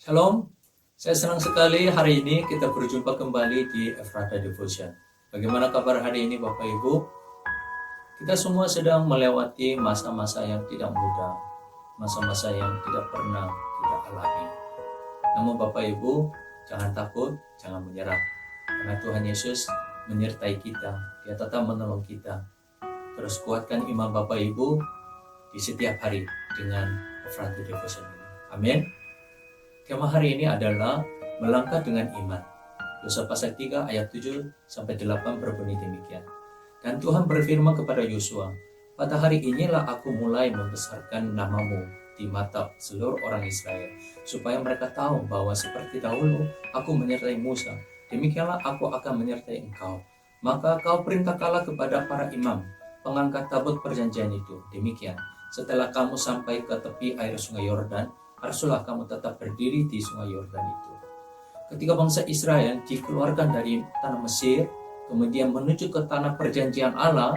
Shalom, saya senang sekali hari ini kita berjumpa kembali di Ephrata Devotion. Bagaimana kabar hari ini Bapak Ibu? Kita semua sedang melewati masa-masa yang tidak mudah, masa-masa yang tidak pernah kita alami. Namun Bapak Ibu, jangan takut, jangan menyerah. Karena Tuhan Yesus menyertai kita, Dia tetap menolong kita. Terus kuatkan iman Bapak Ibu di setiap hari dengan Ephrata Devotion ini. Amin. Tema hari ini adalah melangkah dengan iman. Yosua pasal 3 ayat 7-8 berbunyi demikian. Dan Tuhan berfirman kepada Yosua, pada hari inilah aku mulai membesarkan namamu di mata seluruh orang Israel, supaya mereka tahu bahwa seperti dahulu aku menyertai Musa, demikianlah aku akan menyertai engkau. Maka kau perintahkanlah kepada para imam, pengangkat tabut perjanjian itu. Demikian, setelah kamu sampai ke tepi air sungai Yordan, haruslah kamu tetap berdiri di sungai Yordan itu. Ketika bangsa Israel dikeluarkan dari tanah Mesir, kemudian menuju ke tanah perjanjian Allah,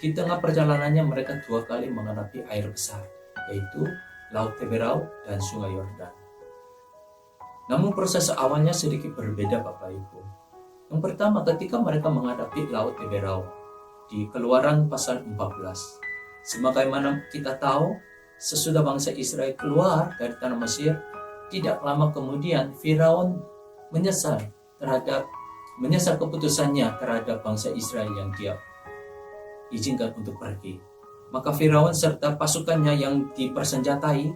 di tengah perjalanannya mereka 2 kali menghadapi air besar, yaitu Laut Teberau dan sungai Yordan. Namun proses awalnya sedikit berbeda Bapak Ibu. Yang pertama, ketika mereka menghadapi Laut Teberau, di Keluaran pasal 14. Sebagaimana kita tahu, sesudah bangsa Israel keluar dari tanah Mesir, tidak lama kemudian Firaun menyesal keputusannya terhadap bangsa Israel yang dia izinkan untuk pergi. Maka Firaun serta pasukannya yang dipersenjatai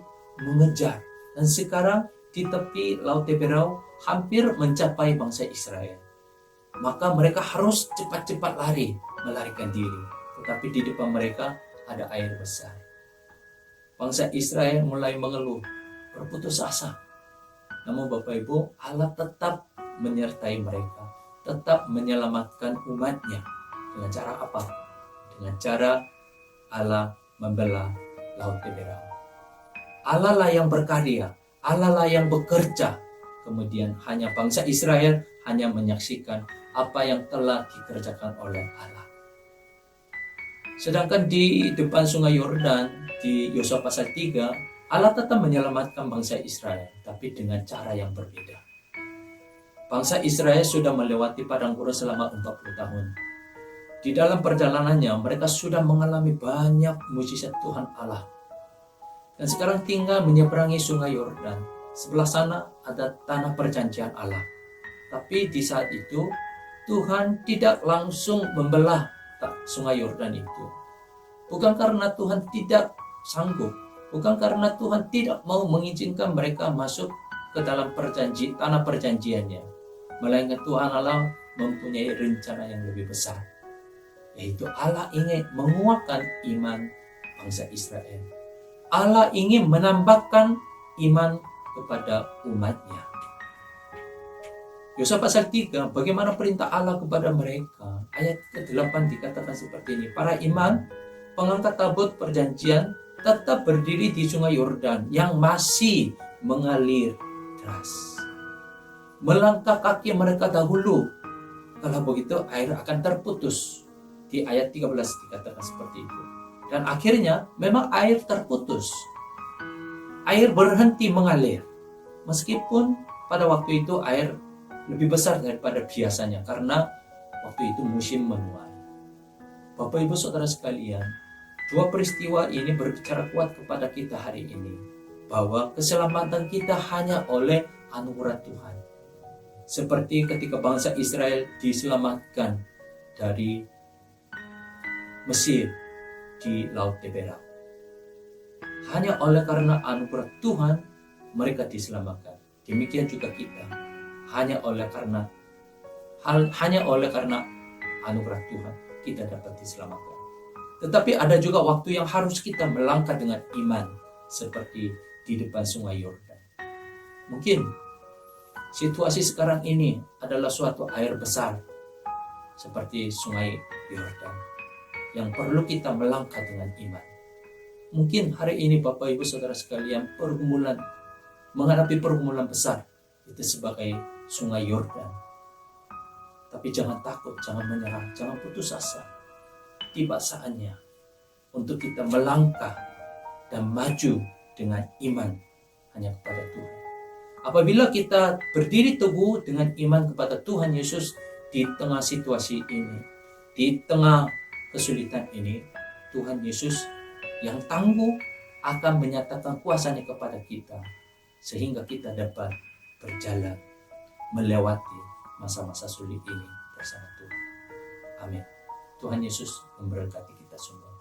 mengejar, dan sekarang di tepi Laut Teberau hampir mencapai bangsa Israel. Maka mereka harus cepat-cepat melarikan diri. Tetapi di depan mereka ada air besar. Bangsa Israel mulai mengeluh, berputus asa. Namun Bapak Ibu, Allah tetap menyertai mereka, tetap menyelamatkan umatnya. Dengan cara apa? Dengan cara Allah membelah Laut Teberau. Allah lah yang berkarya, Allah lah yang bekerja. Kemudian hanya bangsa Israel hanya menyaksikan apa yang telah dikerjakan oleh Allah. Sedangkan di depan sungai Yordan, di Yosua pasal 3, Allah tetap menyelamatkan bangsa Israel, tapi dengan cara yang berbeda. Bangsa Israel sudah melewati padang gurun selama 40 tahun. Di dalam perjalanannya, mereka sudah mengalami banyak mujizat Tuhan Allah. Dan sekarang tinggal menyeberangi sungai Yordan. Sebelah sana ada tanah perjanjian Allah. Tapi di saat itu, Tuhan tidak langsung membelah sungai Yordan itu. Bukan karena Tuhan tidak sanggup, bukan karena Tuhan tidak mau mengizinkan mereka masuk ke dalam tanah perjanjiannya, melainkan Tuhan Allah mempunyai rencana yang lebih besar, yaitu Allah ingin menguatkan iman bangsa Israel. Allah ingin menambahkan iman kepada umatnya. Yosua pasal 3, bagaimana perintah Allah kepada mereka? Ayat ke-8 dikatakan seperti ini. Para imam, pengangkat tabut perjanjian, tetap berdiri di sungai Yordan yang masih mengalir deras. Melangkah kaki mereka dahulu. Kalau begitu air akan terputus. Di ayat 13 dikatakan seperti itu. Dan akhirnya memang air terputus. Air berhenti mengalir. Meskipun pada waktu itu air lebih besar daripada biasanya karena waktu itu musim menuai. Bapak Ibu Saudara sekalian, dua peristiwa ini berbicara kuat kepada kita hari ini bahwa keselamatan kita hanya oleh anugerah Tuhan. Seperti ketika bangsa Israel diselamatkan dari Mesir di Laut Teberau. Hanya oleh karena anugerah Tuhan mereka diselamatkan. Demikian juga kita. Hanya oleh karena anugerah Tuhan kita dapat diselamatkan. Tetapi ada juga waktu yang harus kita melangkah dengan iman, seperti di depan sungai Yordan. Mungkin situasi sekarang ini adalah suatu air besar seperti sungai Yordan yang perlu kita melangkah dengan iman. Mungkin hari ini Bapak Ibu Saudara sekalian menghadapi pergumulan besar itu sebagai sungai Yordan. Tapi jangan takut, jangan menyerah, jangan putus asa. Tiba saatnya untuk kita melangkah dan maju dengan iman hanya kepada Tuhan. Apabila kita berdiri teguh dengan iman kepada Tuhan Yesus di tengah situasi ini, di tengah kesulitan ini, Tuhan Yesus yang tangguh akan menyatakan kuasa-Nya kepada kita, sehingga kita dapat berjalan melewati masa-masa sulit ini bersama Tuhan. Amin. Tuhan Yesus memberkati kita semua.